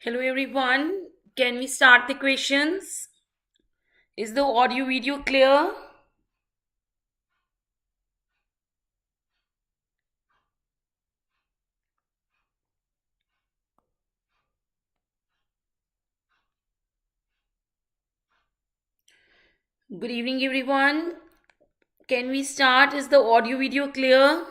Hello everyone. Can we start the questions? Is the audio video clear? Good evening everyone. Can we start? Is the audio video clear?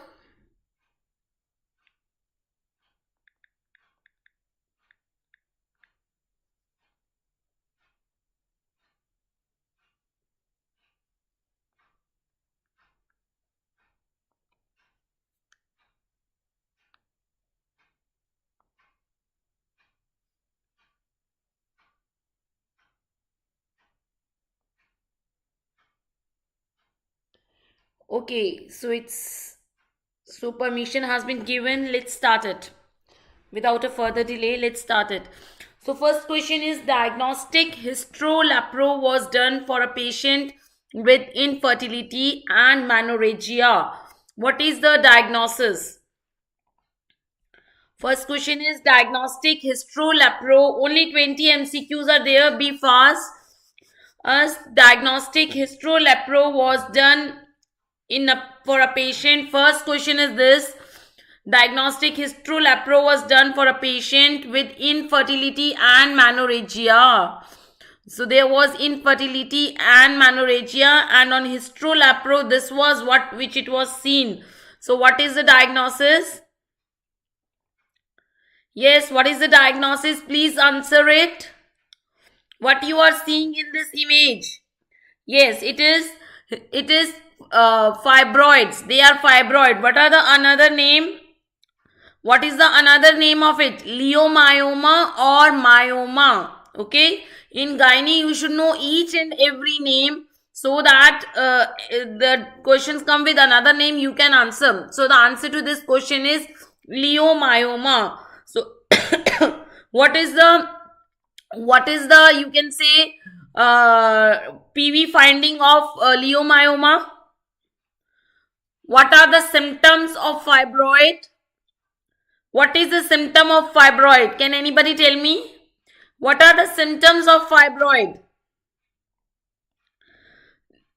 Okay, so permission has been given. Let's start it. Without a further delay, let's start it. So first question is diagnostic hysterolapro was done for a patient with infertility and menorrhagia. What is the diagnosis? First question is diagnostic hysterolapro. Only 20 MCQs are there. Be fast. As diagnostic hysterolapro was done for a patient. First question is this. Diagnostic hysterolapro was done for a patient with infertility and menorrhagia. So there was infertility and menorrhagia, and on hysterolapro, this was which it was seen. So what is the diagnosis? Yes, what is the diagnosis? Please answer it. What you are seeing in this image? Yes, it is. It is fibroids. They are fibroid. What are the another name? What is the another name of it? Leiomyoma or myoma. Okay. In gynae, you should know each and every name so that the questions come with another name you can answer. So the answer to this question is leiomyoma. So what is the you can say PV finding of leiomyoma? What are the symptoms of fibroid? What is the symptom of fibroid? Can anybody tell me? What are the symptoms of fibroid?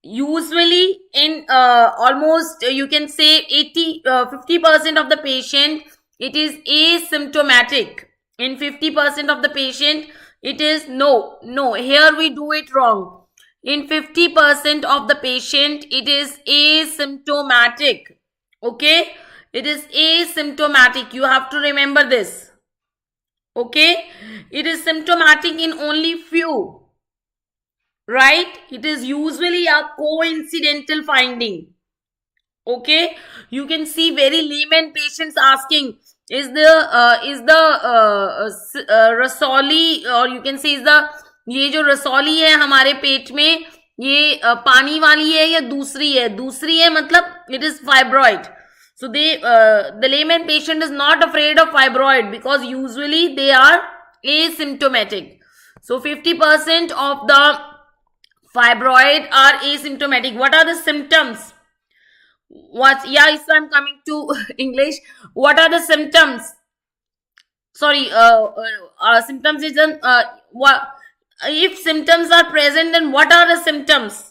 Usually in almost you can say 50% of the patient, it is asymptomatic. In 50% of the patient, it is no, here we do it wrong. In 50% of the patient, it is asymptomatic. Okay, it is asymptomatic. You have to remember this. Okay, it is symptomatic in only few. Right? It is usually a coincidental finding. Okay, you can see very layman patients asking, is the रसौली और you can say is the ये जो रसौली है हमारे पेट में ये पानी वाली है या दूसरी है मतलब it is fibroid. So the layman patient is not afraid of fibroid because usually they are asymptomatic. So 50% of the fibroid are asymptomatic. What are the symptoms? So I'm coming to English. What are the symptoms? Sorry, symptoms is what if symptoms are present, then what are the symptoms?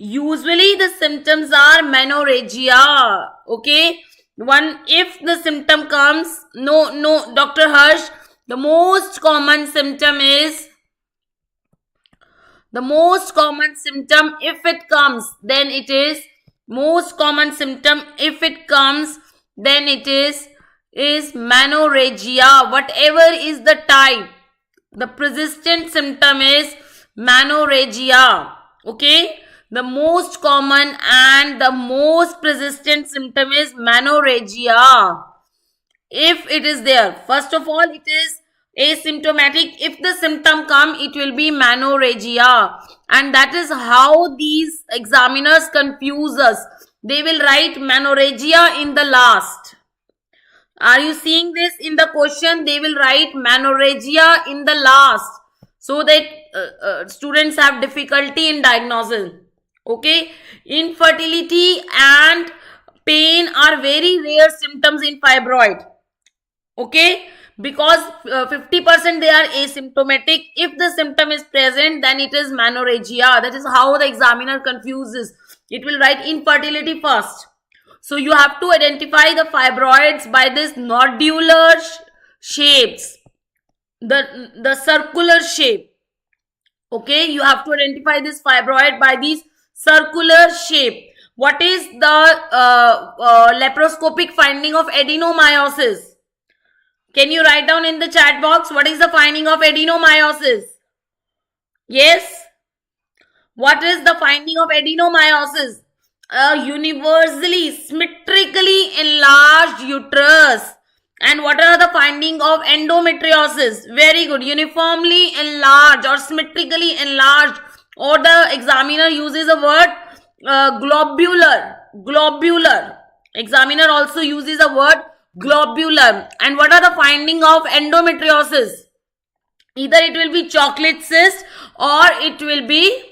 Usually the symptoms are menorrhagia. Okay, if the symptom comes, no, Dr. Harsh, the most common symptom if it comes, then it is menorrhagia. Whatever is the type, the persistent symptom is menorrhagia. Okay, the most common and the most persistent symptom is menorrhagia. If it is there, first of all, it is asymptomatic. If the symptom come, it will be menorrhagia, and that is how these examiners confuse us. They will write menorrhagia in the last. Are you seeing this in the question? They will write menorrhagia in the last so that students have difficulty in diagnosis. Okay, infertility and pain are very rare symptoms in fibroid. Okay, because 50% they are asymptomatic. If the symptom is present, then it is menorrhagia. That is how the examiner confuses. It will write infertility first. So you have to identify the fibroids by this nodular shapes, the circular shape. Okay, you have to identify this fibroid by these circular shape. What is the laparoscopic finding of adenomyosis? Can you write down in the chat box what is the finding of adenomyosis? Yes. What is the finding of adenomyosis? A universally symmetrically enlarged uterus. And what are the finding of endometriosis? Very good. Uniformly enlarged or symmetrically enlarged, or the examiner uses a word globular. Examiner also uses a word globular. And what are the finding of endometriosis? Either it will be chocolate cyst or it will be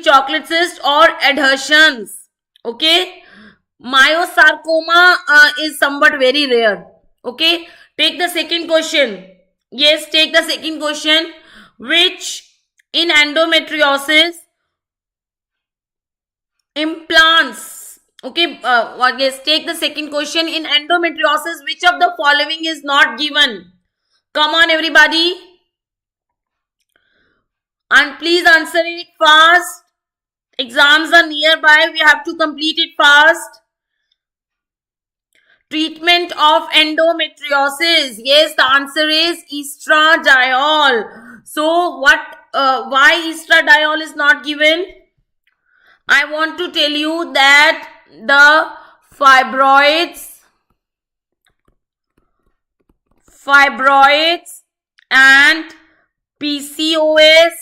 chocolate cyst or adhesions. Okay, myosarcoma is somewhat very rare. Okay, take the second question. Yes, take the second question. Which in endometriosis implants? Okay, yes, take the second question. In endometriosis, which of the following is not given? Come on, everybody. And please answer it fast. Exams are nearby. We have to complete it fast. Treatment of endometriosis. Yes, the answer is estradiol. So why estradiol is not given? I want to tell you that the fibroids and Pcos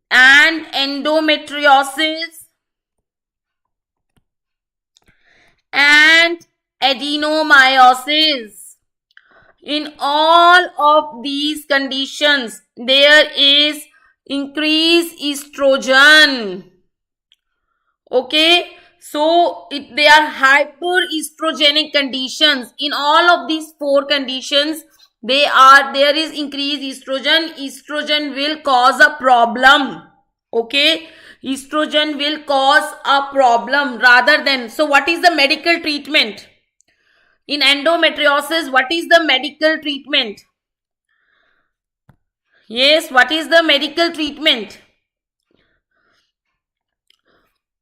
and endometriosis and adenomyosis. In all of these conditions, there is increased estrogen. Okay, so they are hyperestrogenic conditions. In all of these 4 conditions, there is increased estrogen. Estrogen will cause a problem. Okay, estrogen will cause a problem rather than. So what is the medical treatment in endometriosis? What is the medical treatment? Yes, what is the medical treatment?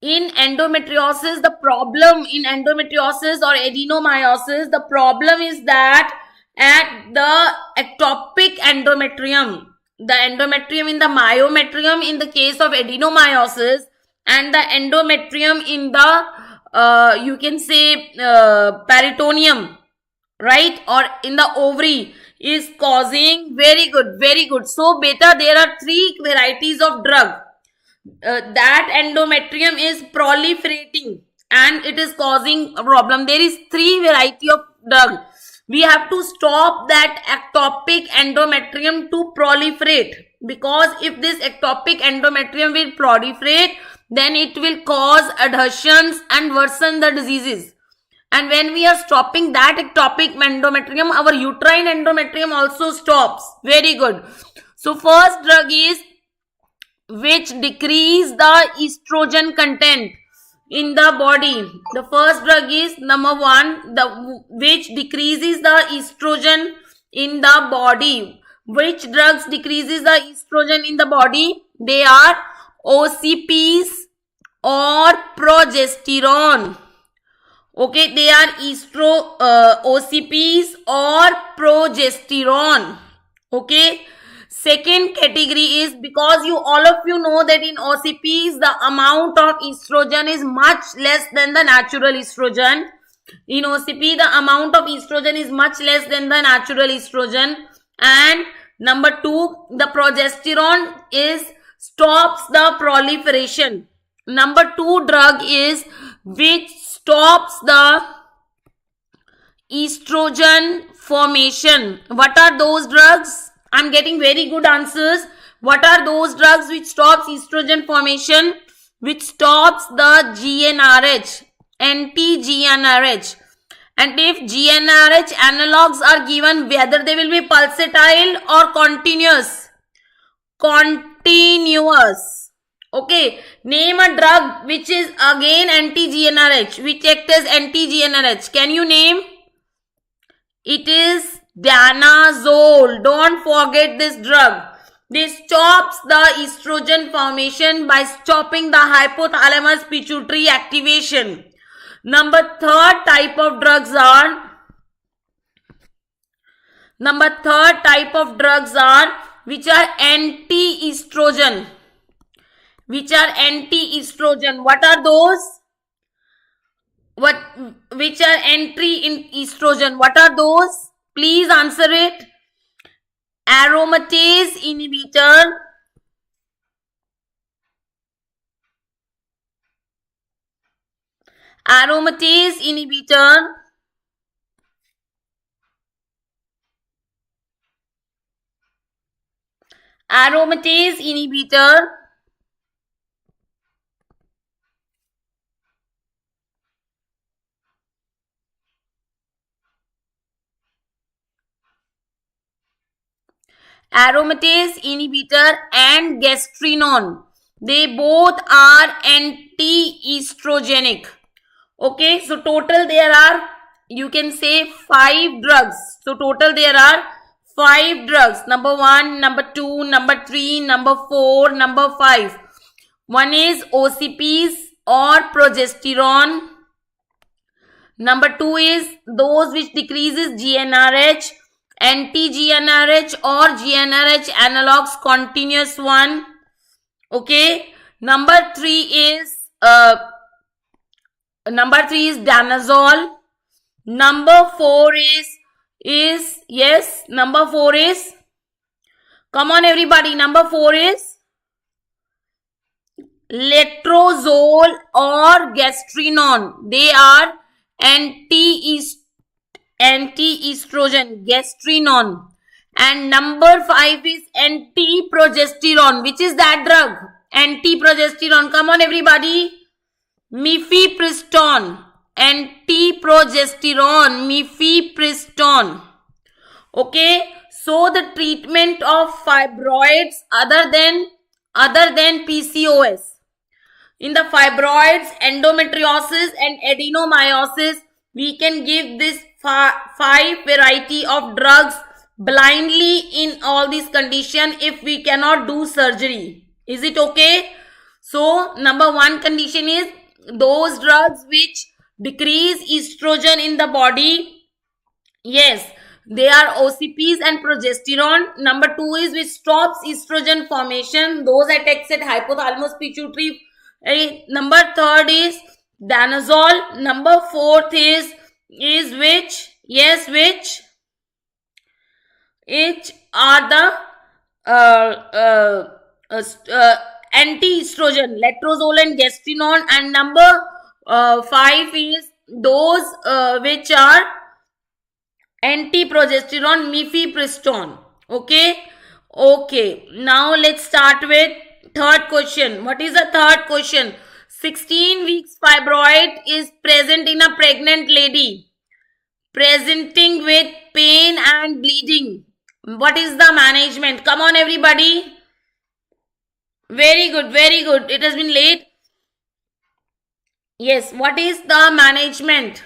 In endometriosis, the problem in endometriosis or adenomyosis, the problem is that at the ectopic endometrium, the endometrium in the myometrium in the case of adenomyosis, and the endometrium in the you can say peritoneum, right, or in the ovary is causing. Very good. So beta, there are 3 varieties of drug. That endometrium is proliferating and it is causing a problem. There is 3 variety of drug. We have to stop that ectopic endometrium to proliferate, because if this ectopic endometrium will proliferate, then it will cause adhesions and worsen the diseases. And when we are stopping that ectopic endometrium, our uterine endometrium also stops. Very good. So first drug is which decrease the estrogen content in the body. The first drug is number 1, which decreases the estrogen in the body. Which drugs decreases the estrogen in the body? They are OCPs or progesterone. Okay, they are OCPs or progesterone. Okay. Second category is, because all of you know that in OCPs the amount of estrogen is much less than the natural estrogen. In OCP the amount of estrogen is much less than the natural estrogen. And number 2, the progesterone stops the proliferation. Number 2 drug is which stops the estrogen formation. What are those drugs? I'm getting very good answers. What are those drugs which stops estrogen formation? Which stops the GnRH, anti-GnRH. And if GnRH analogs are given, whether they will be pulsatile or continuous. Continuous. Okay. Name a drug which is again anti-GnRH, which acts as anti-GnRH. Can you name? It is danazole. Don't forget this drug. This stops the estrogen formation by stopping the hypothalamus pituitary activation. Number 3rd type of drugs are which are anti-estrogen. Which are anti-estrogen. What are those? Which are anti in estrogen? What are those? Please answer it. Aromatase inhibitor. Aromatase inhibitor. Aromatase inhibitor. Aromatase inhibitor and gastrinone. They both are anti-estrogenic. Okay, so total there are, you can say 5 drugs. So total there are 5 drugs. Number 1, number 2, number 3, number 4, number 5. One is OCPs or progesterone. Number 2 is those which decreases GnRH, anti-GnRH or GnRH analogs, continuous one. Okay. Number 3 is danazole. Number 4 is yes. Number 4 is, come on everybody. Number 4 is letrozole or gastrinone. They are anti-estrogen, gastrinone. And number 5 is anti-progesterone. Which is that drug? Anti-progesterone. Come on everybody. Mifepristone. Anti-progesterone. Mifepristone. Okay. So the treatment of fibroids other than PCOS. In the fibroids, endometriosis and adenomyosis, we can give this 5 variety of drugs blindly in all these conditions if we cannot do surgery. Is it okay? So, number 1 condition is those drugs which decrease estrogen in the body. Yes, they are OCPs and progesterone. Number 2 is which stops estrogen formation. Those attacks at hypothalamus pituitary. Number 3rd is danazole. Number 4th is which? Yes, which are the anti-estrogen, letrozole and gastrinone. And number 5 is those which are anti-progesterone, mifepristone. Okay. Now let's start with third question. What is the third question? 16 weeks fibroid is present in a pregnant lady, presenting with pain and bleeding. What is the management? Come on everybody. Very good, very good. It has been late. Yes, what is the management?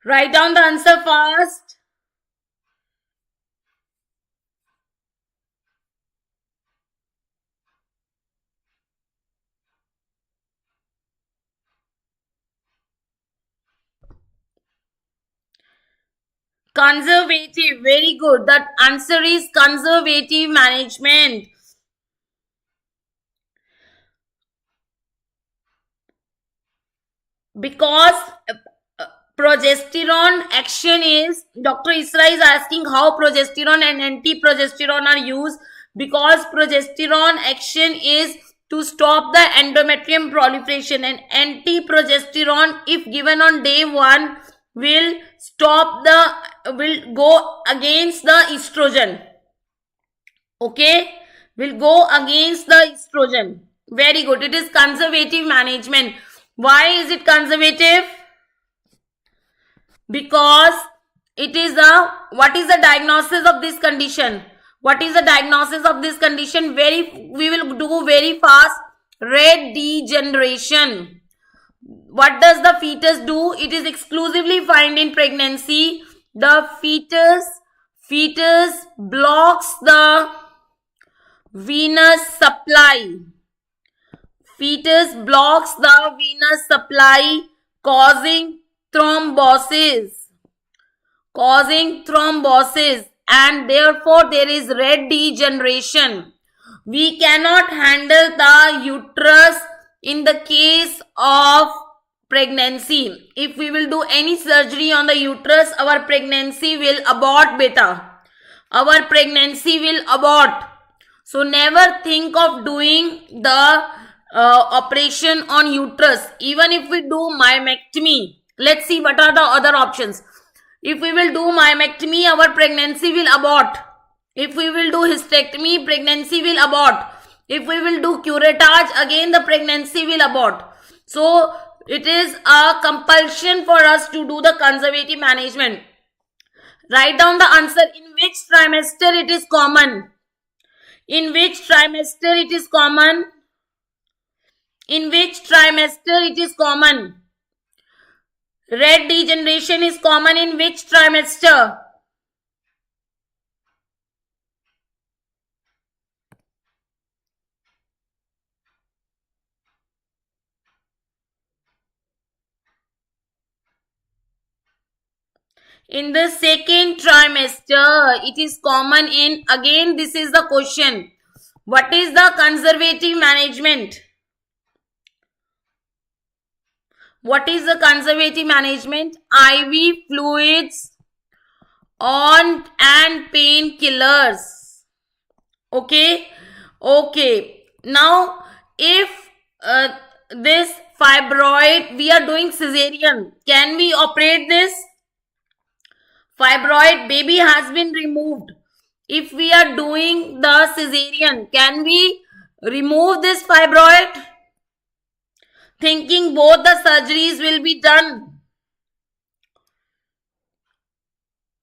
Write down the answer fast. Conservative, very good. The answer is conservative management. Because progesterone action is, Dr. Isra is asking how progesterone and anti-progesterone are used. Because progesterone action is to stop the endometrium proliferation, and anti-progesterone, if given on day 1, will go against the estrogen. Okay, will go against the estrogen. Very good. It is conservative management. Why is it conservative? Because it is what is the diagnosis of this condition? What is the diagnosis of this condition? We will do very fast. Red degeneration. What does the fetus do? It is exclusively found in pregnancy. The fetus blocks the venous supply. Fetus blocks the venous supply, causing thrombosis, and therefore there is red degeneration. We cannot handle the uterus in the case of pregnancy. If we will do any surgery on the uterus, our pregnancy will abort, beta. Our pregnancy will abort. So never think of doing the operation on uterus. Even if we do myomectomy, let's see what are the other options. If we will do myomectomy, our pregnancy will abort. If we will do hysterectomy, pregnancy will abort. If we will do curettage, again the pregnancy will abort. So it is a compulsion for us to do the conservative management. Write down the answer. In which trimester it is common? In which trimester it is common? In which trimester it is common? Red degeneration is common in which trimester? In the second trimester. It is common in, again this is the question. What is the conservative management? What is the conservative management? IV fluids on and painkillers. Okay. Okay. Now, if this fibroid, we are doing cesarean, can we operate this? Fibroid, baby has been removed. If we are doing the cesarean, can we remove this fibroid? Thinking both the surgeries will be done.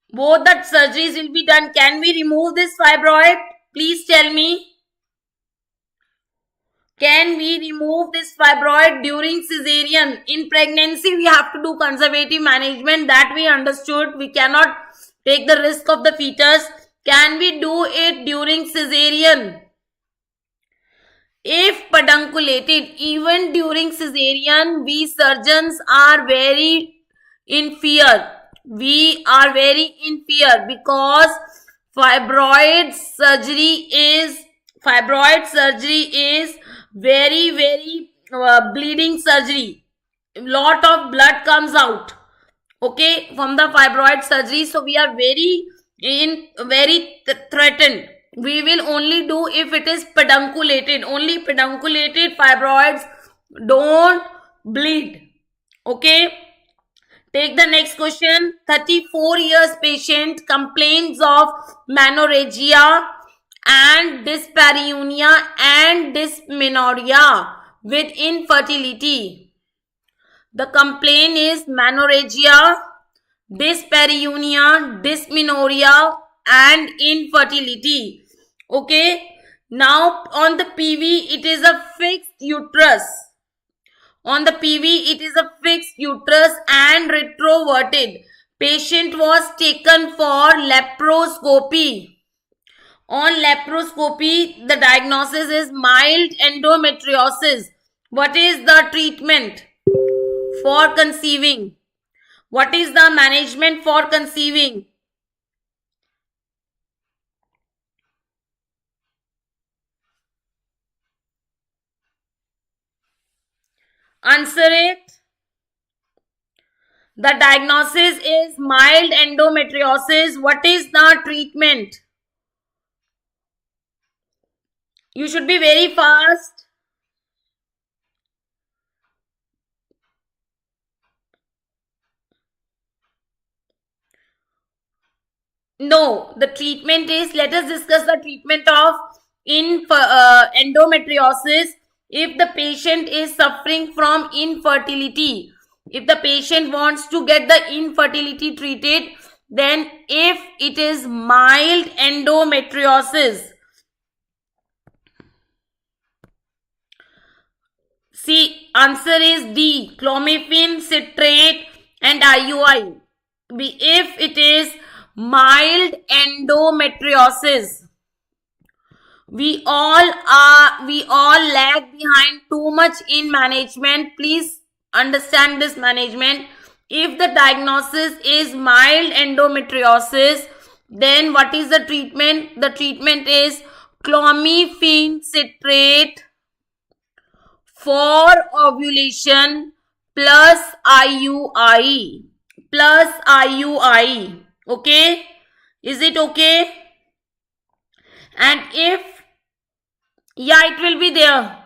Both the surgeries will be done. Can we remove this fibroid? Please tell me. Can we remove this fibroid during cesarean? In pregnancy, we have to do conservative management. That we understood. We cannot take the risk of the fetus. Can we do it during cesarean? If pedunculated, even during cesarean, we surgeons are very in fear. We are very in fear because fibroid surgery is very bleeding surgery. Lot of blood comes out, okay, from the fibroid surgery. So we are very threatened. We will only do if it is pedunculated. Only pedunculated fibroids don't bleed. Okay. Take the next question. 34 years patient complains of menorrhagia and dyspareunia and dysmenorrhea with infertility. The complaint is menorrhagia, dyspareunia, dysmenorrhea and infertility. Okay. Now on the PV, it is a fixed uterus. On the PV, it is a fixed uterus and retroverted. Patient was taken for laparoscopy. On laparoscopy, the diagnosis is mild endometriosis. What is the treatment for conceiving? What is the management for conceiving? Answer it. The diagnosis is mild endometriosis. What is the treatment? You should be very fast. No, the treatment is, let us discuss the treatment of endometriosis. If the patient is suffering from infertility, if the patient wants to get the infertility treated, then if it is mild endometriosis, see, answer is D, clomiphene, citrate and IUI. If it is mild endometriosis, we all lag behind too much in management. Please understand this management. If the diagnosis is mild endometriosis, then what is the treatment? The treatment is clomiphene citrate for ovulation plus IUI. Plus IUI. Okay? Is it okay? And if, yeah, it will be there.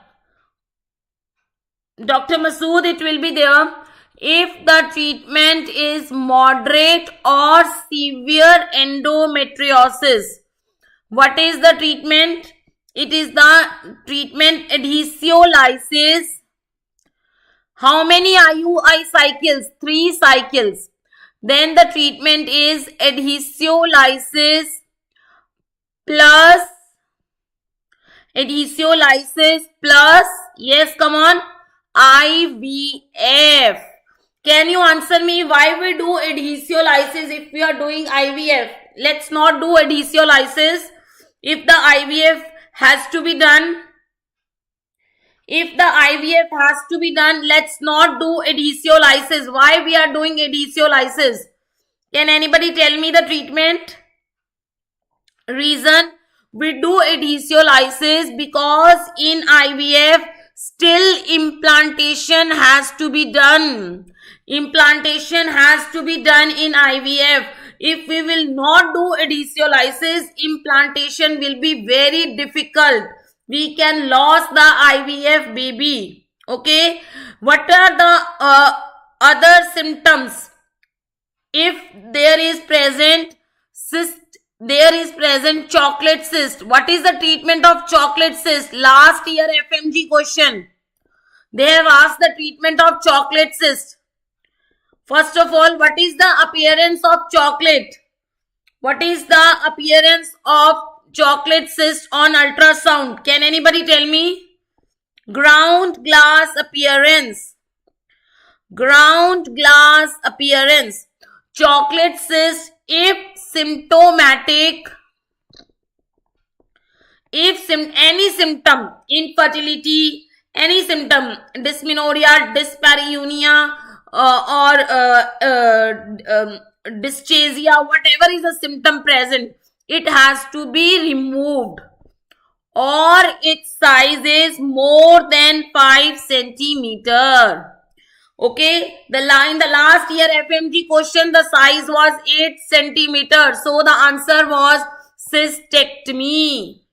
Dr. Masood, it will be there. If the treatment is moderate or severe endometriosis, what is the treatment? It is the treatment adhesiolysis. How many IUI cycles? 3 cycles. Then the treatment is adhesiolysis plus yes, come on, IVF. Can you answer me why we do adhesiolysis if we are doing IVF? Let's not do adhesiolysis if the IVF has to be done. If the IVF has to be done, let's not do adhesiolysis. Why we are doing adhesiolysis? Can anybody tell me the treatment? Reason we do adhesiolysis because in IVF still implantation has to be done. Implantation has to be done in IVF. If we will not do adhesiolysis, implantation will be very difficult. We can lose the IVF baby. Okay. What are the other symptoms? If there is present cyst, there is present chocolate cyst. What is the treatment of chocolate cyst? Last year FMG question. They have asked the treatment of chocolate cyst. First of all, what is the appearance of chocolate? What is the appearance of chocolate cyst on ultrasound? Can anybody tell me? Ground glass appearance. Ground glass appearance. Chocolate cyst, if symptomatic, if any symptom, infertility, any symptom, dysmenorrhea, dyspareunia, dysphagia, whatever is the symptom present, it has to be removed, or its size is more than 5 centimeter. Okay, in the last year FMG question, the size was 8 centimeter. So the answer was cystectomy.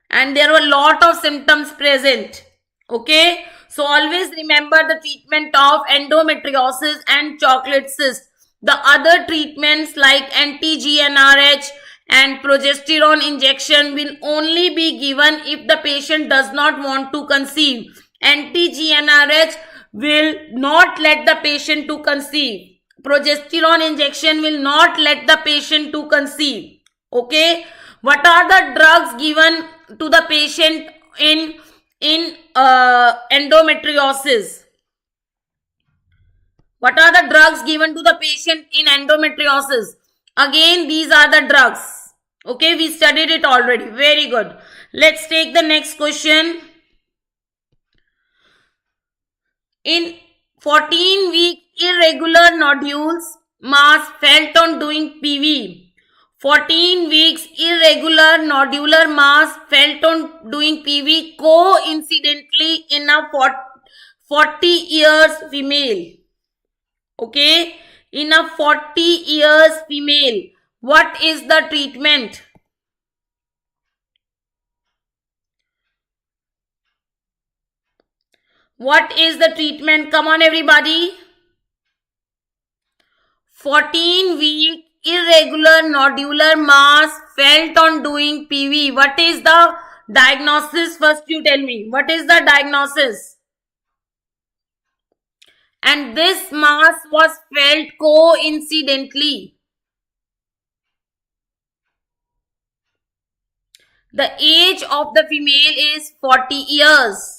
And there were a lot of symptoms present. Okay, so always remember the treatment of endometriosis and chocolate cyst. The other treatments like anti-GnRH and progesterone injection will only be given if the patient does not want to conceive. Anti-GnRH will not let the patient to conceive. Progesterone injection will not let the patient to conceive. Okay. What are the drugs given to the patient in endometriosis? What are the drugs given to the patient in endometriosis? Again, these are the drugs. Okay, we studied it already. Very good. Let's take the next question. In 14-week irregular nodules, mass felt on doing PV. 14 weeks irregular nodular mass felt on doing PV coincidentally in a 40 years female. Okay, in a 40 years female, what is the treatment? What is the treatment? Come on everybody. 14-week irregular nodular mass felt on doing PV. What is the diagnosis? First you tell me. What is the diagnosis? And this mass was felt coincidentally. The age of the female is 40 years.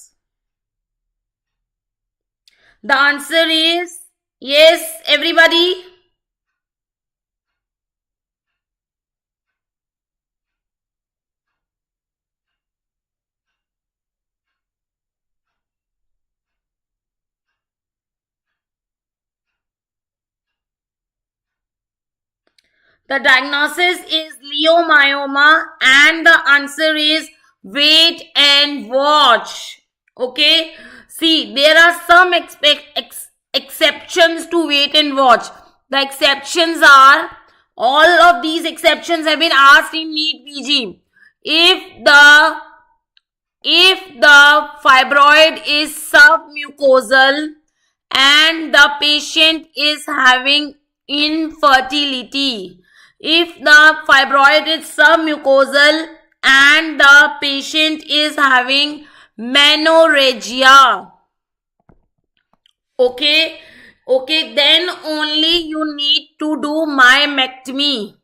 The answer is yes, everybody. The diagnosis is leiomyoma and the answer is wait and watch. Okay. See, there are some exceptions to wait and watch. The exceptions are, all of these exceptions have been asked in NEET PG. If the fibroid is submucosal and the patient is having infertility. If the fibroid is submucosal and the patient is having menorrhagia. Okay, then only you need to do myomectomy.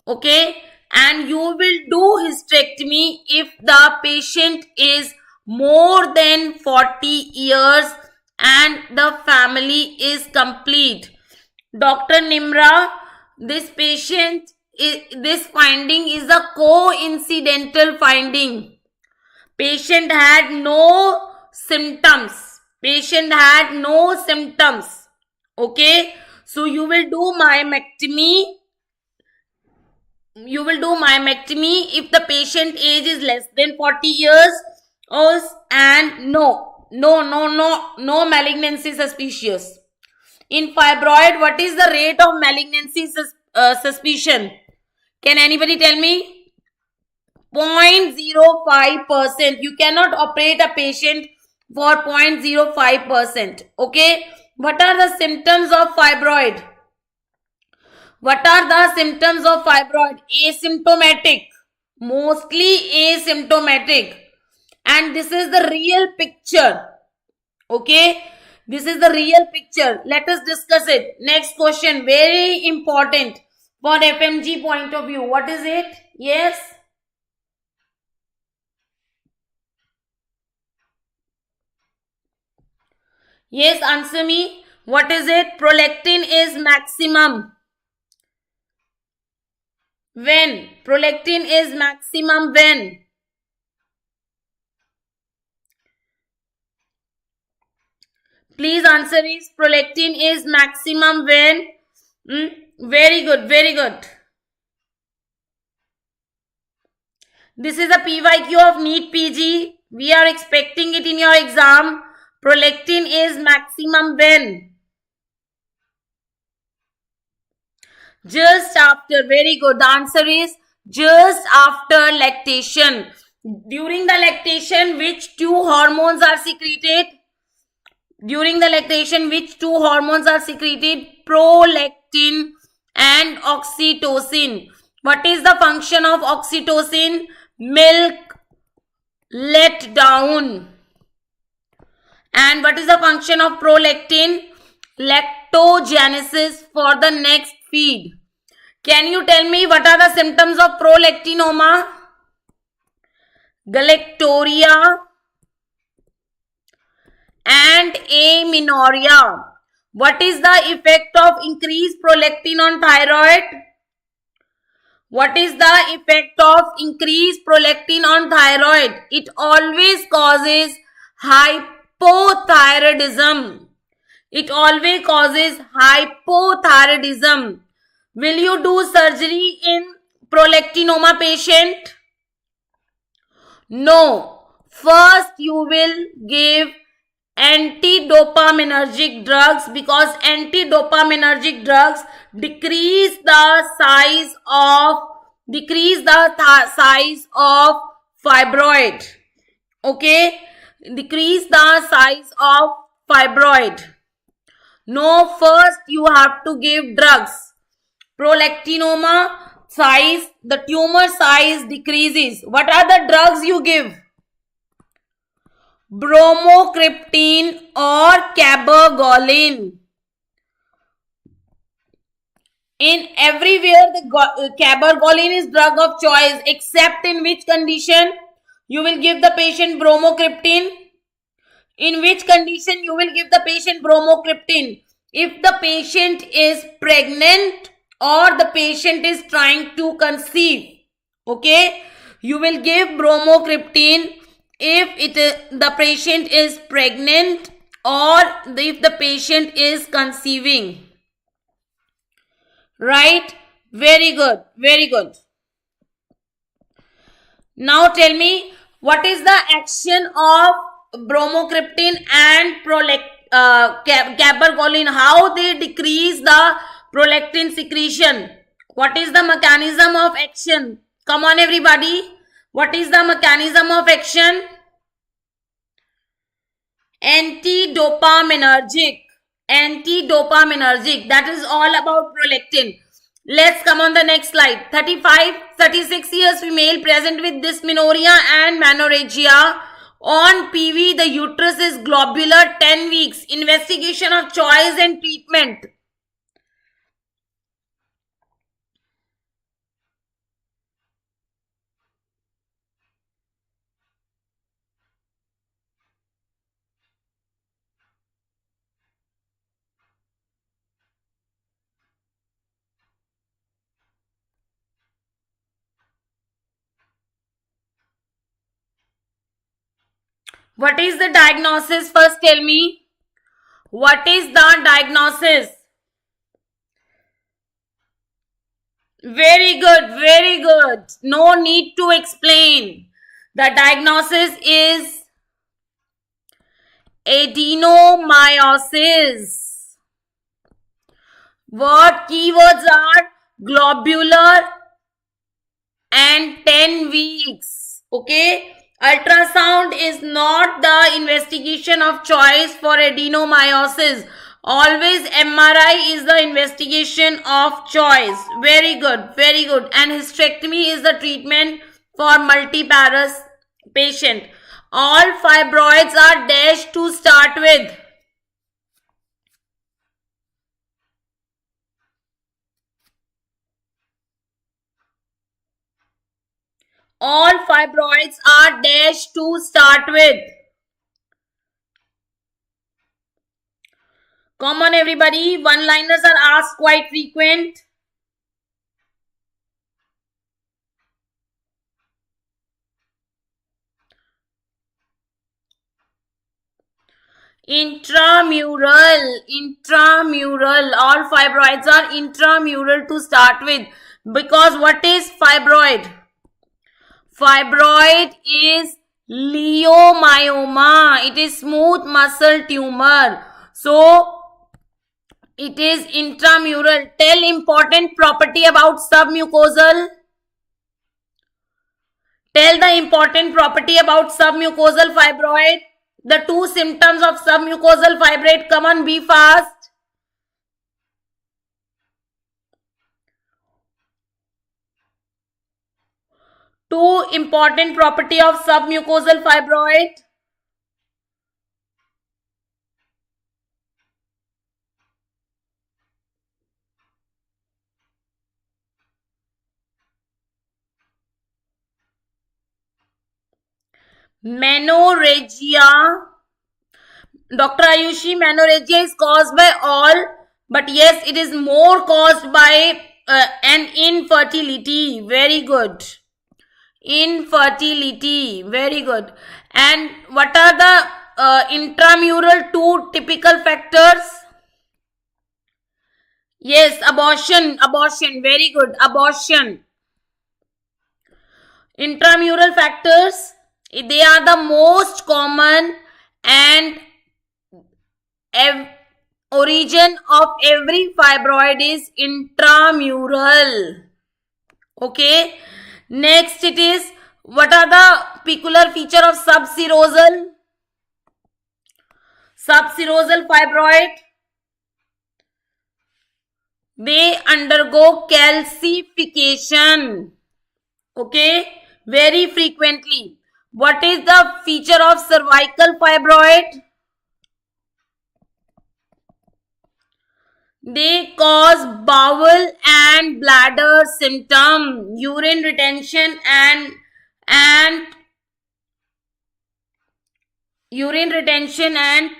Okay, and you will do hysterectomy if the patient is more than 40 years and the family is complete. Dr. Nimra, this patient, this finding is a coincidental finding. Patient had no symptoms. Patient had no symptoms. Okay. So you will do myomectomy. You will do myomectomy if the patient age is less than 40 years and no malignancy suspicious. In fibroid, what is the rate of malignancy suspicion? Can anybody tell me? 0.05%. You cannot operate a patient for 0.05%. Okay. What are the symptoms of fibroid? What are the symptoms of fibroid? Asymptomatic. Mostly asymptomatic. And this is the real picture. Okay. This is the real picture. Let us discuss it. Next question. Very important for FMG point of view. What is it? Yes. Yes, answer me. What is it? Prolactin is maximum. When? Prolactin is maximum when? Please answer is prolactin is maximum when? Very good, very good. This is a PYQ of NEET PG. We are expecting it in your exam. Prolactin is maximum when? Just after. Very good. The answer is just after lactation. During the lactation, which two hormones are secreted? During the lactation, which two hormones are secreted? Prolactin and oxytocin. What is the function of oxytocin? Milk let down. And what is the function of prolactin? Lactogenesis for the next feed. Can you tell me what are the symptoms of prolactinoma? Galactorrhea and amenorrhea. What is the effect of increased prolactin on thyroid? What is the effect of increased prolactin on thyroid? It always causes hypothyroidism. It always causes hypothyroidism. Will you do surgery in prolactinoma patient? No. First you will give anti-dopaminergic drugs because anti-dopaminergic drugs decrease the size of fibroid. Okay, decrease the size of fibroid. No, first you have to give drugs. Prolactinoma size, the tumor size decreases. What are the drugs you give? Bromocriptine or cabergoline. In everywhere the cabergoline is drug of choice, except in which condition you will give the patient bromocriptine? In which condition you will give the patient bromocriptine? If the patient is pregnant or the patient is trying to conceive. Okay, you will give bromocriptine if the patient is pregnant or if the patient is conceiving. Right? Very good. Very good. Now tell me, what is the action of bromocriptine and cabergoline? How they decrease the prolactin secretion? What is the mechanism of action? Come on everybody. What is the mechanism of action? Anti-dopaminergic. Anti-dopaminergic. That is all about prolactin. Let's come on the next slide. 36 years female present with dysmenorrhea and menorrhagia. On PV, the uterus is globular, 10 weeks. Investigation of choice and treatment. What is the diagnosis? First tell me. What is the diagnosis? Very good, very good. No need to explain. The diagnosis is adenomyosis. What keywords are globular and 10 weeks. Okay. Ultrasound is not the investigation of choice for adenomyosis. Always MRI is the investigation of choice. Very good, very good. And hysterectomy is the treatment for multiparous patient. All fibroids are dash to start with. All fibroids are dash to start with. Come on everybody, one-liners are asked quite frequent. Intramural, all fibroids are intramural to start with. Because what is fibroid? Fibroid is leiomyoma. It is smooth muscle tumor. So, it is intramural. Tell important property about submucosal. Tell the important property about submucosal fibroid. The two symptoms of submucosal fibroid. Come on, be fast. Two important property of submucosal fibroid. Menorrhagia. Dr. Ayushi, menorrhagia is caused by all, but yes, it is more caused by an infertility. Very good. Infertility. Very good. And what are the intramural two typical factors? Yes, abortion. Abortion. Very good. Abortion. Intramural factors, they are the most common and origin of every fibroid is intramural. Okay. Next it is, what are the peculiar feature of subserosal? Subserosal fibroid, they undergo calcification. Okay. Very frequently. What is the feature of cervical fibroid? They cause bowel and bladder symptom, urine retention and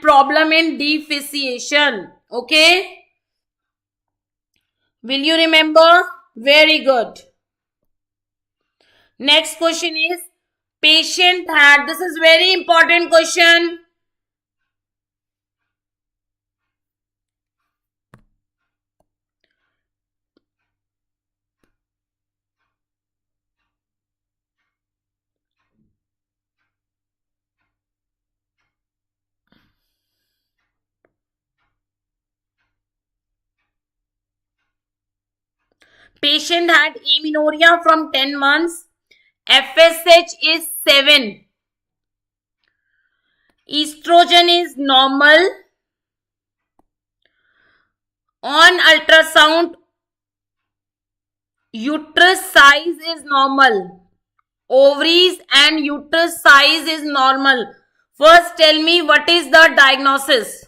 problem in defecation. Okay. Will you remember? Very good. Next question is, patient had, this is very important question. Patient had amenorrhea from 10 months. FSH is 7. Estrogen is normal. On ultrasound, uterus size is normal. Ovaries and uterus size is normal. First tell me, what is the diagnosis?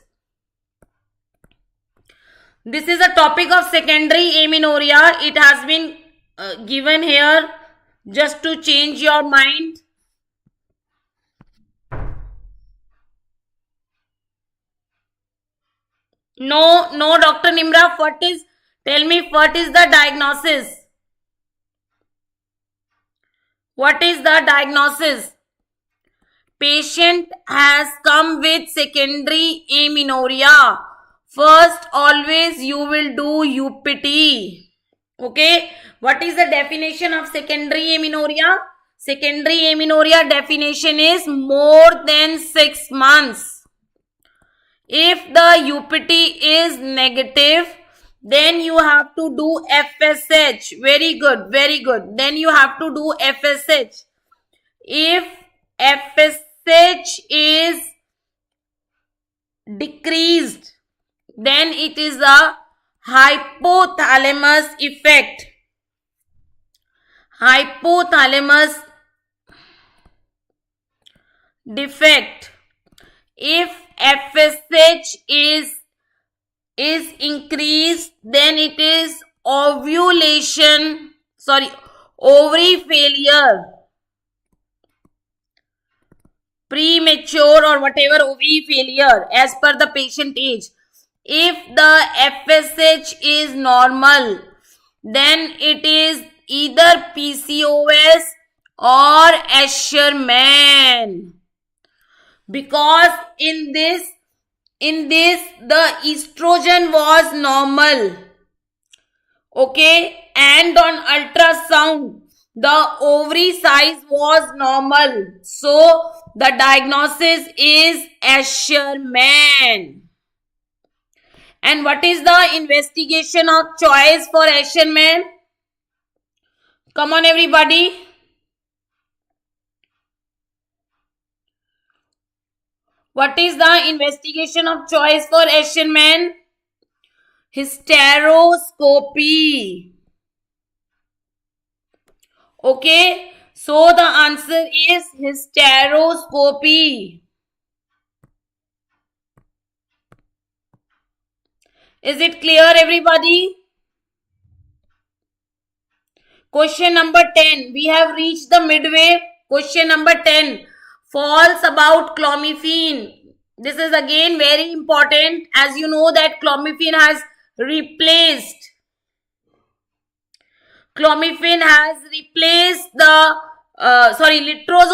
This is a topic of secondary amenorrhea. It has been given here just to change your mind. No, Dr. Nimra, tell me, what is the diagnosis? What is the diagnosis? Patient has come with secondary amenorrhea. First, always you will do UPT. Okay. What is the definition of secondary amenorrhea? Secondary amenorrhea definition is more than 6 months. If the UPT is negative, then you have to do FSH. Very good, very good. Then you have to do FSH. If FSH is decreased, then it is a hypothalamus effect. Hypothalamus defect. If FSH is increased, then it is ovary failure, premature or whatever ovary failure as per the patient age. If the FSH is normal, then it is either PCOS or Asherman. Because in this the estrogen was normal. Okay, and on ultrasound the ovary size was normal. So the diagnosis is Asherman. And what is the investigation of choice for Asherman? Come on everybody. What is the investigation of choice for Asherman? Hysteroscopy. Okay, so the answer is hysteroscopy. Is it clear everybody? Question number 10. We have reached the midway. Question number 10. False about clomiphene. This is again very important, as you know that clomiphene has replaced letrozole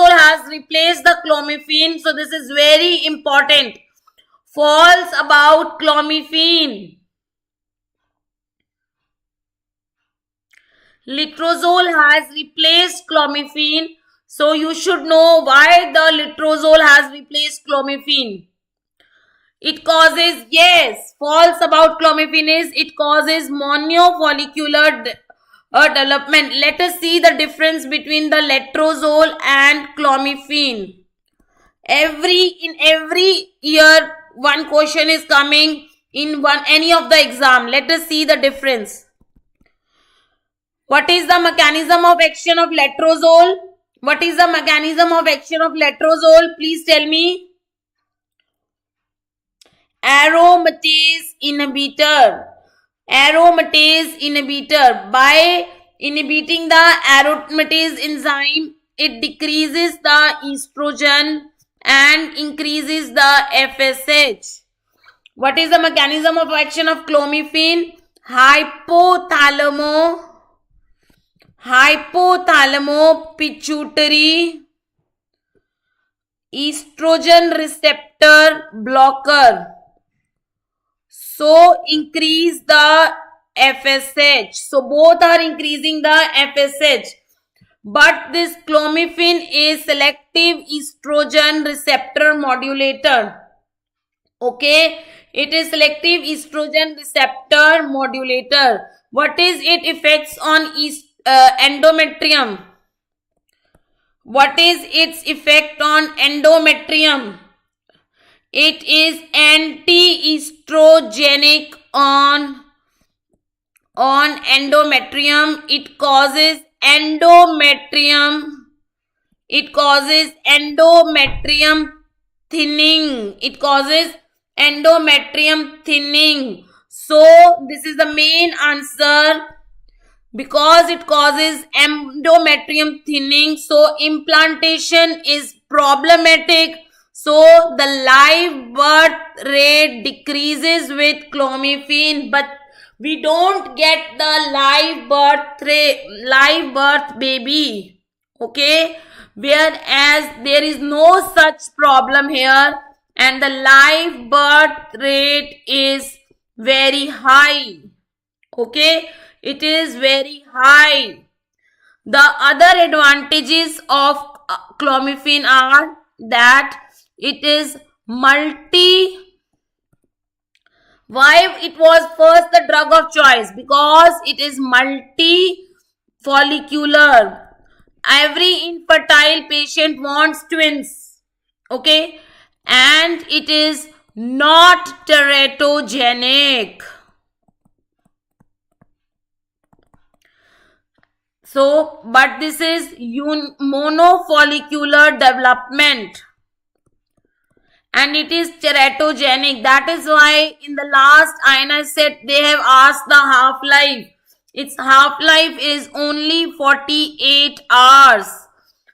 has replaced the clomiphene. So this is very important. False about clomiphene. Letrozole has replaced clomiphene. So you should know why the letrozole has replaced clomiphene. It causes, yes, false about clomiphene is it causes monofollicular development. Let us see the difference between the letrozole and clomiphene. In every year, one question is coming in any of the exam. Let us see the difference. What is the mechanism of action of letrozole? What is the mechanism of action of letrozole? Please tell me. Aromatase inhibitor. Aromatase inhibitor. By inhibiting the aromatase enzyme, it decreases the estrogen and increases the FSH. What is the mechanism of action of clomiphene? Hypothalamo-pituitary estrogen receptor blocker. So increase the FSH. So both are increasing the FSH. But this clomiphene is selective estrogen receptor modulator. Okay, it is selective estrogen receptor modulator. What is its effects on endometrium? What is its effect on endometrium? It is anti-estrogenic on endometrium. It causes endometrium thinning. It causes endometrium thinning. So this is the main answer. Because it causes endometrium thinning, so implantation is problematic. So the live birth rate decreases with clomiphene, but we don't get the live birth baby. Okay, whereas there is no such problem here, and the live birth rate is very high. Okay, it is very high. The other advantages of clomiphene are that it is multi. Why it was first the drug of choice? Because it is multi follicular. Every infertile patient wants twins. Okay, and it is not teratogenic. So, but this is monofollicular development, and it is teratogenic. That is why in the last INS set they have asked the half-life. Its half-life is only 48 hours.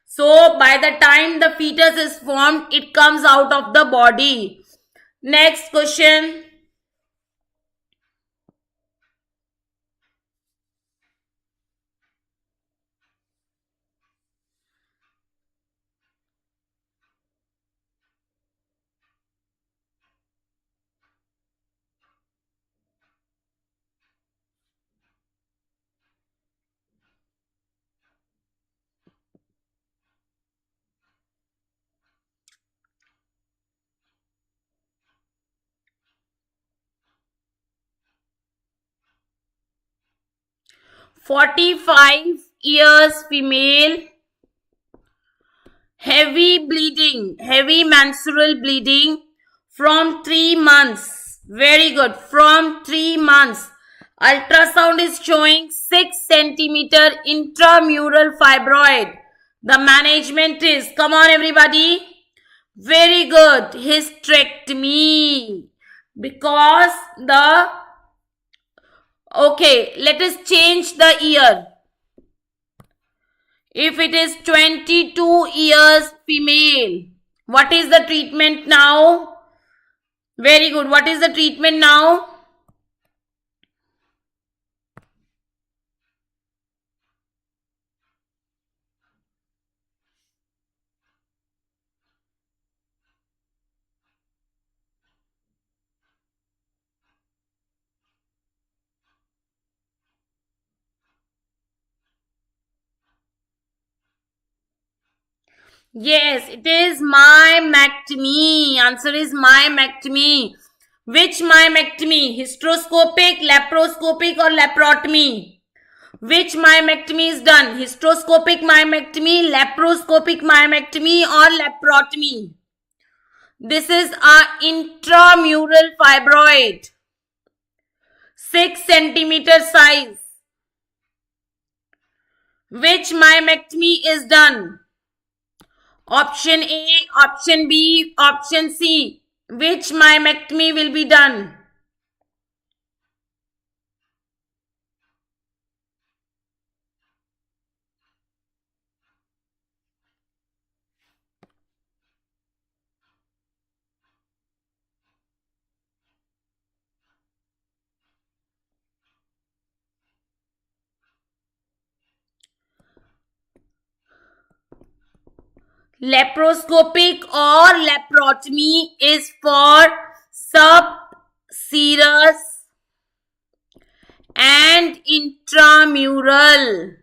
So by the time the fetus is formed, it comes out of the body. Next question. "45 years female, heavy bleeding, heavy menstrual bleeding from 3 months." Very good. From 3 months. Ultrasound is showing 6 centimeter intramural fibroid. The management is, come on everybody. Very good. Hysterectomy. Because the, okay, let us change the year. If it is 22 years female, what is the treatment now? Very good. What is the treatment now? Yes, it is myomectomy. Answer is myomectomy. Which myomectomy? Hysteroscopic, laparoscopic or laparotomy? Which myomectomy is done? Hysteroscopic myomectomy, laparoscopic myomectomy or laparotomy? This is a intramural fibroid. 6 centimeter size. Which myomectomy is done? Option A, option B, option C. Which myomectomy will be done? Laparoscopic or laparotomy is for subserous and intramural.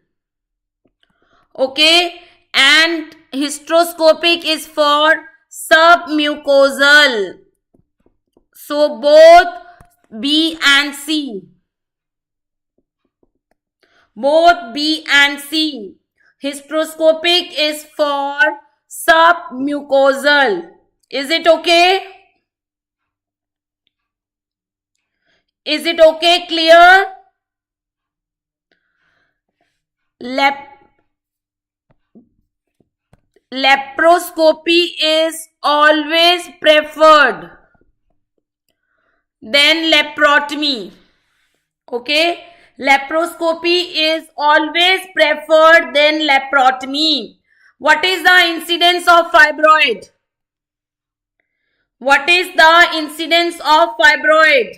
Okay, and hysteroscopic is for submucosal. So both B and C. Both B and C. Hysteroscopic is for submucosal. Is it okay? Is it okay? Clear? Laparoscopy is always preferred than laparotomy. Okay? Laparoscopy is always preferred than laparotomy. What is the incidence of fibroid? What is the incidence of fibroid?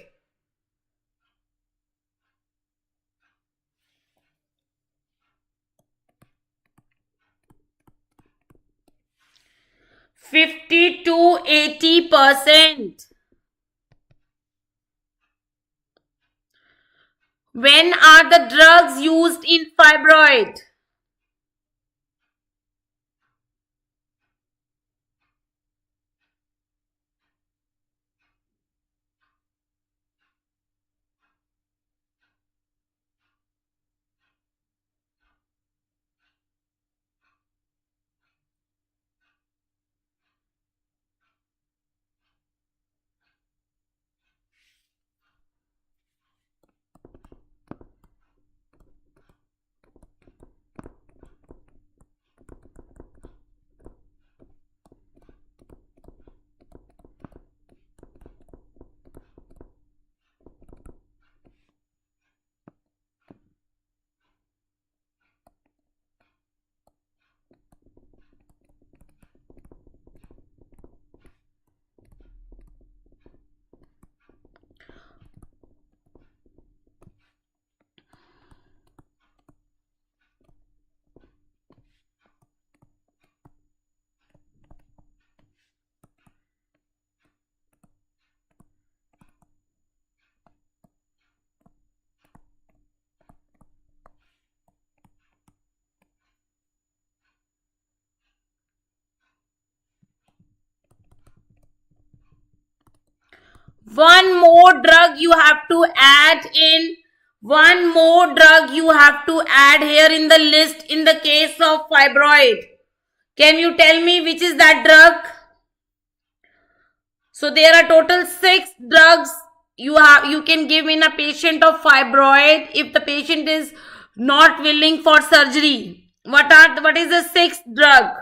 50 to 80%. When are the drugs used in fibroid? One more drug you have to add in. One more drug you have to add here in the list in the case of fibroid. Can you tell me which is that drug? So there are total 6 drugs you can give in a patient of fibroid if the patient is not willing for surgery. What is the 6th drug?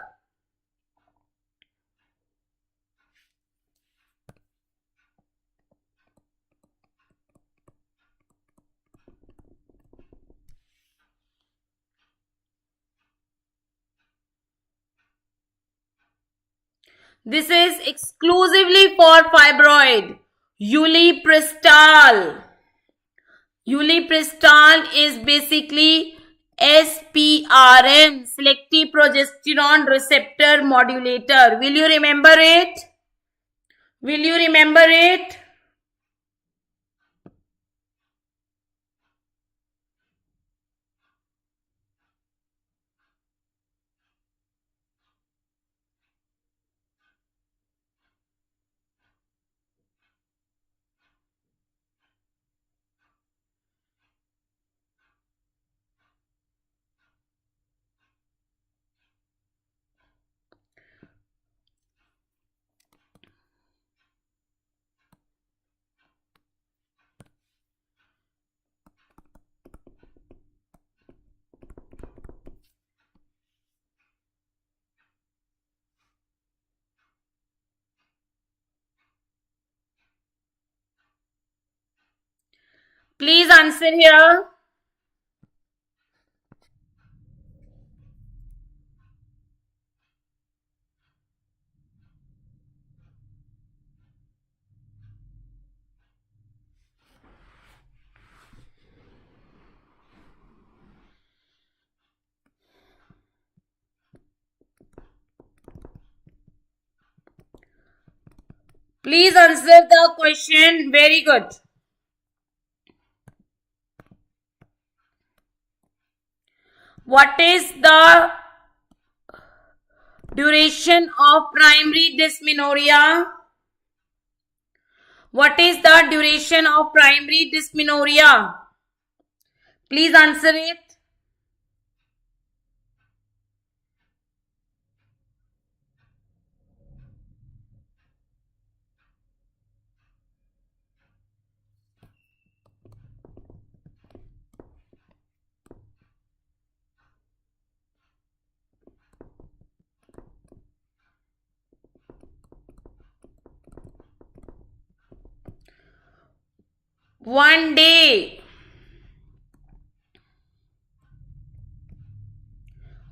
This is exclusively for fibroid. Ulipristal. Ulipristal is basically SPRM, selective progesterone receptor modulator. Will you remember it? Will you remember it? Please answer here. Please answer the question. Very good. What is the duration of primary dysmenorrhea? What is the duration of primary dysmenorrhea? Please answer it. One day.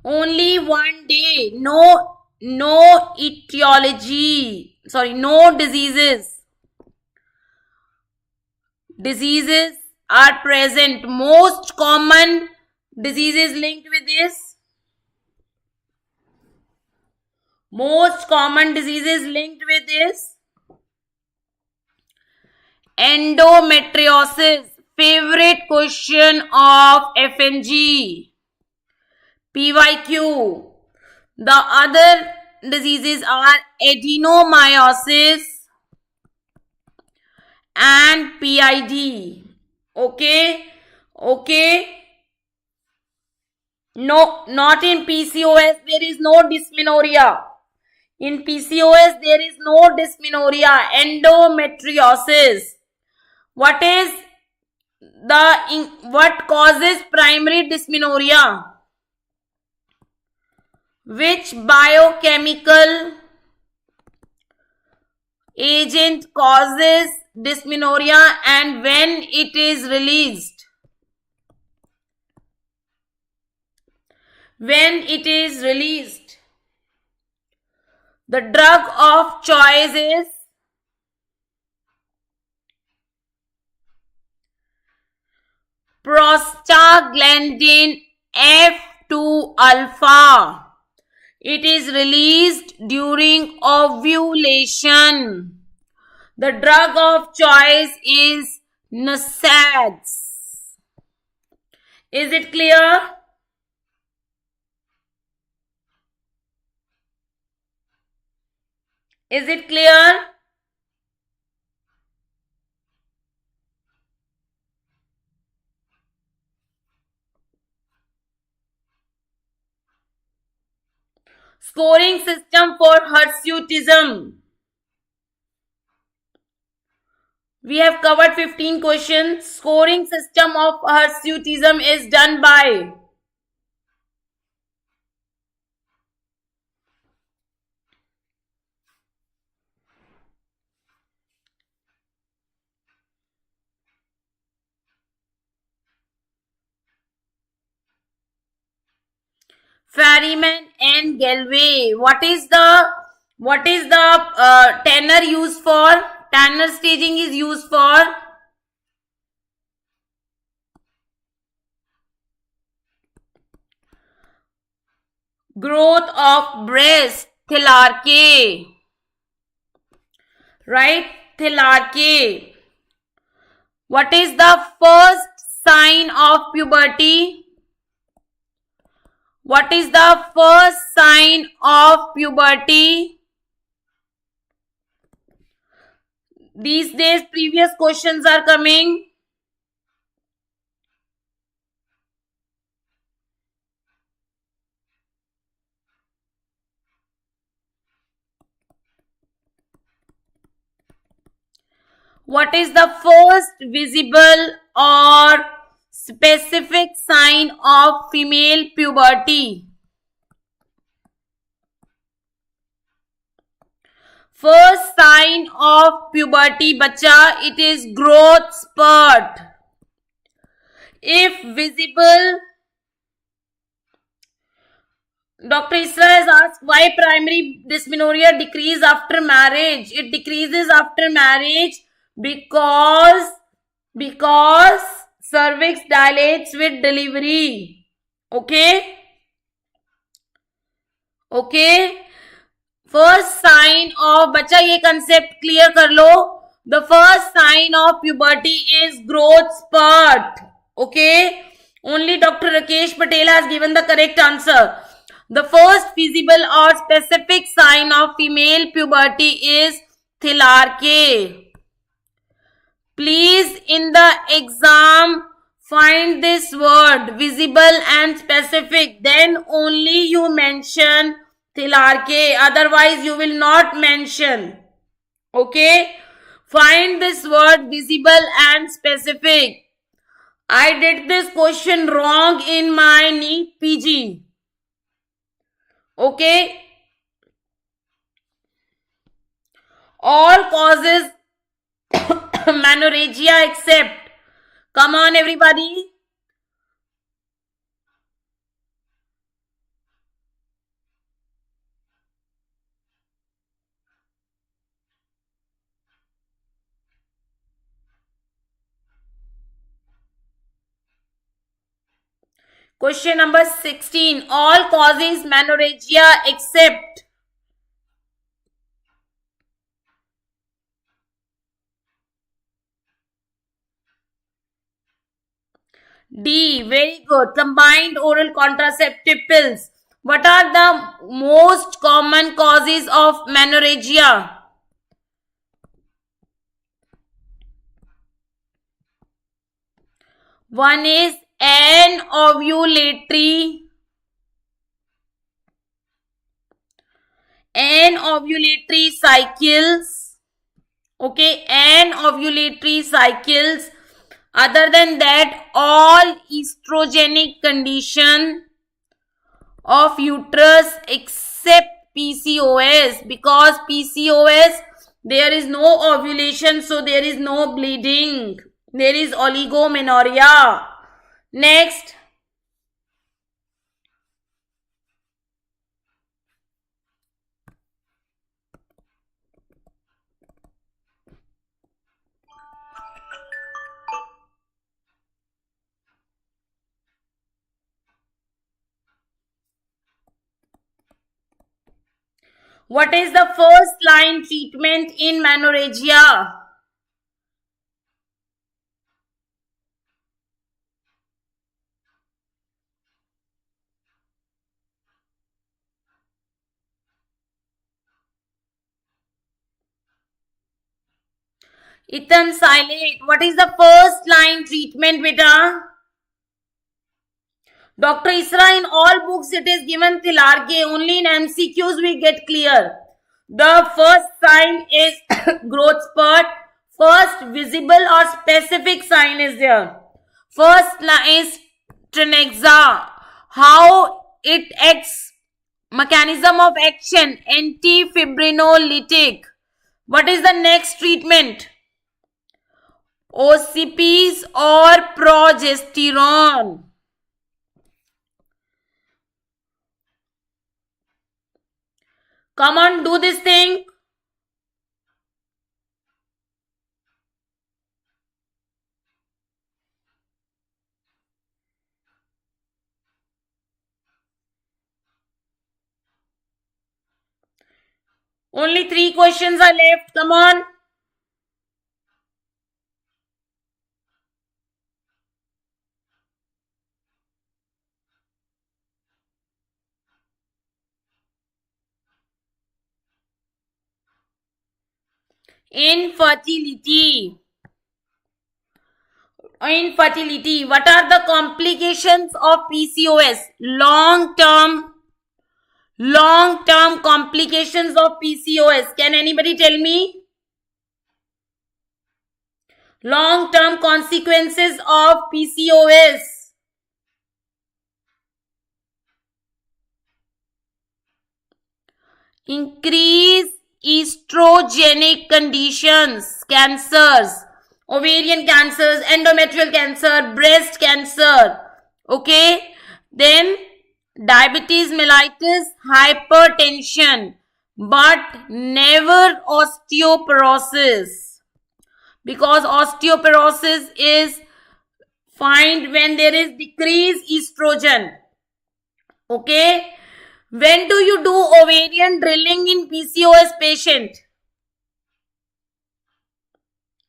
Only one day. No etiology. Sorry, no diseases. Diseases are present. Most common diseases linked with this. Most common diseases linked with this endometriosis. Favorite question of FNG. PYQ. The other diseases are adenomyosis and PID. Okay. No, not in PCOS. There is no dysmenorrhea. In PCOS, there is no dysmenorrhea. Endometriosis. What causes primary dysmenorrhea? Which biochemical agent causes dysmenorrhea and when it is released? When it is released. The drug of choice is prostaglandin F2 alpha. It is released during ovulation. The drug of choice is NSAIDs. Is it clear? Is it clear? Scoring system for hirsutism. We have covered 15 questions. Scoring system of hirsutism is done by Ferryman and Galway. What is the Tanner used for? Tanner staging is used for growth of breast, Thilarche. Right? Thilarche. What is the first sign of puberty? What is the first sign of puberty? These days, previous questions are coming. What is the first visible or specific sign of female puberty? First sign of puberty, bacha, it is growth spurt. If visible, Dr. Isra has asked why primary dysmenorrhea decreases after marriage. It decreases after marriage because cervix dilates with delivery. Okay. First sign of, बच्चा ये concept clear कर लो. The first sign of puberty is growth spurt. Okay. Only Dr. Rakesh Patel has given the correct answer. The first visible or specific sign of female puberty is Thilarche. Please in the exam find this word visible and specific. Then only you mention Thilarche. Otherwise you will not mention. Okay. Find this word visible and specific. I did this question wrong in my NEET PG. Okay. All causes menorrhagia except. Come on everybody. Question number 16. All causes menorrhagia except. D. Very good. Combined oral contraceptive pills. What are the most common causes of menorrhagia? One is anovulatory cycles. Okay, anovulatory cycles. Other than that, all estrogenic condition of uterus except PCOS, because PCOS there is no ovulation, so there is no bleeding. There is oligomenorrhea. Next, what is the first line treatment in menorrhagia? Ethansilate. What is the first line treatment, beta? Dr. Isra, in all books it is given Tilarge. Only in MCQs we get clear. The first sign is growth spurt. First visible or specific sign is there. First is Trenexa. How it acts. Mechanism of action. Antifibrinolytic. What is the next treatment? OCPs or progesterone. Come on, do this thing. Only 3 questions are left. Come on. Infertility. Infertility. What are the complications of PCOS? Long-term complications of PCOS. Can anybody tell me? Long-term consequences of PCOS. Increase estrogenic conditions, cancers, ovarian cancers, endometrial cancer, breast cancer. Okay, then diabetes mellitus, hypertension, but never osteoporosis, because osteoporosis is found when there is decreased estrogen. Okay, when do you do ovarian drilling in PCOS patient?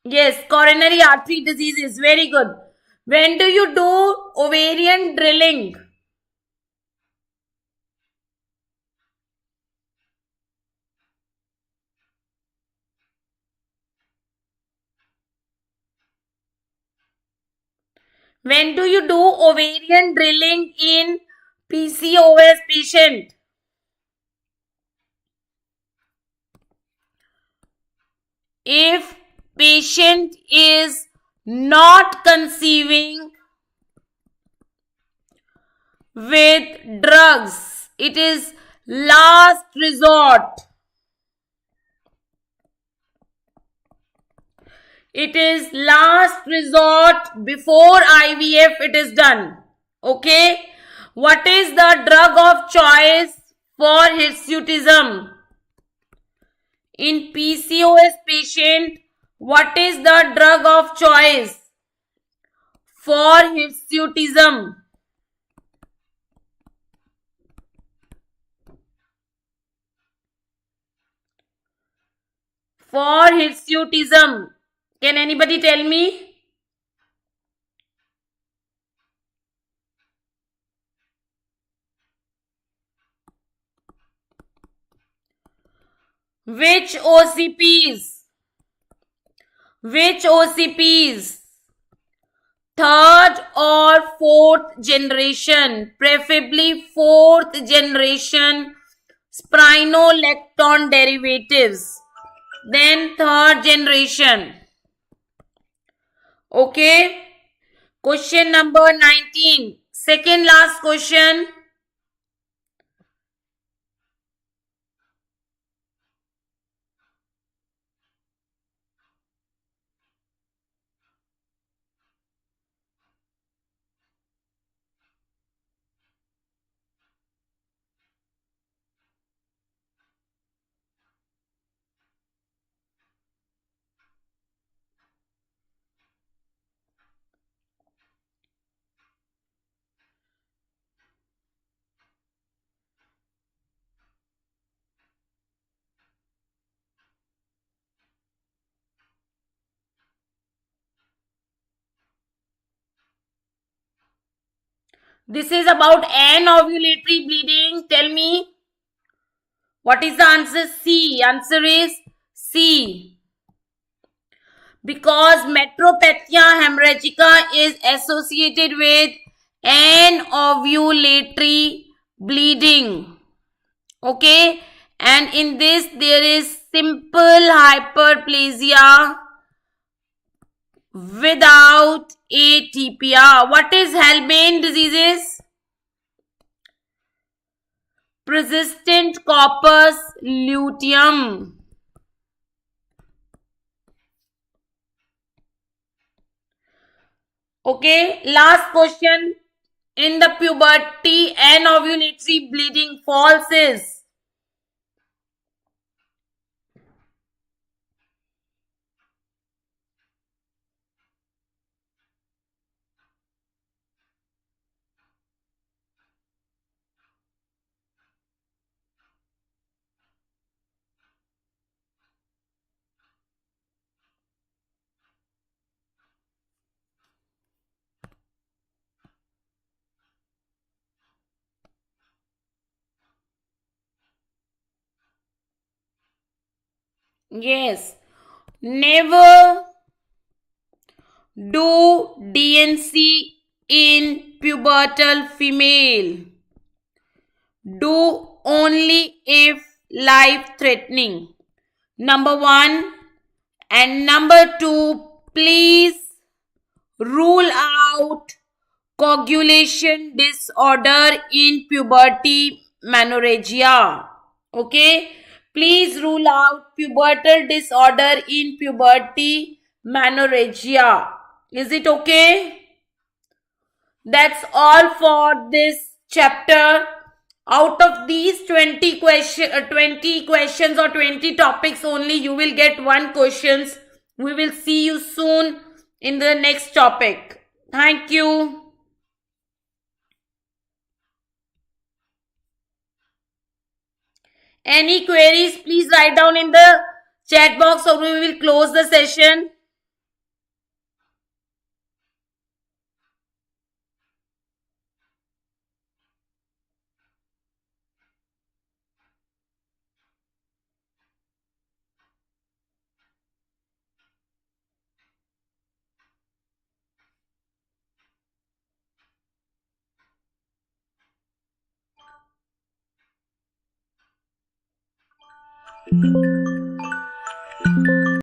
Yes, coronary artery disease is very good. When do you do ovarian drilling? When do you do ovarian drilling in PCOS patient? If patient is not conceiving with drugs, it is last resort. It is last resort. Before IVF it is done. Okay. What is the drug of choice for hirsutism? In PCOS patient, what is the drug of choice for hirsutism? For hirsutism, can anybody tell me? Which OCPs? Which OCPs? Third or fourth generation, preferably fourth generation spironolactone derivatives. Then third generation. Okay. Question number 19. Second last question. This is about anovulatory bleeding. Tell me, what is the answer? C. Answer is C. Because metropathia hemorrhagica is associated with anovulatory bleeding. Okay, and in this there is simple hyperplasia without atypia. What is Halbane diseases? Persistent corpus luteum. Okay, last question. In the puberty and ovulatory bleeding, false is. Yes. Never do DNC in pubertal female. Do only if life threatening. Number one. And number two, please rule out coagulation disorder in puberty menorrhagia. Okay. Please rule out pubertal disorder in puberty menorrhagia. Is it okay? That's all for this chapter. Out of these 20 questions or 20 topics only, you will get one questions. We will see you soon in the next topic. Thank you. Any queries, please write down in the chat box or we will close the session.